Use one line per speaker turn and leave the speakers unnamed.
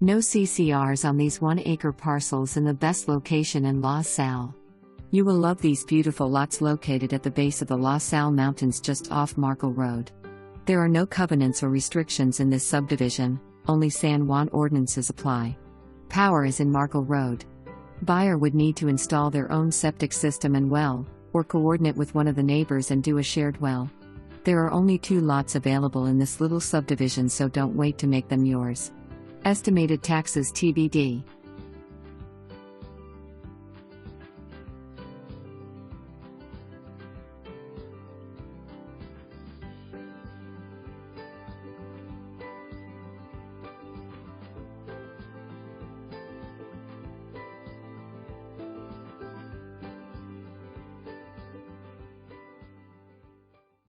No CCRs on these 1-acre parcels in the best location in La Salle. You will love these beautiful lots located at the base of the La Salle Mountains just off Markle Road. There are no covenants or restrictions in this subdivision, only San Juan Ordinances apply. Power is in Markle Road. Buyer would need to install their own septic system and well, or coordinate with one of the neighbors and do a shared well. There are only 2 lots available in this little subdivision, so don't wait to make them yours. Estimated taxes TBD.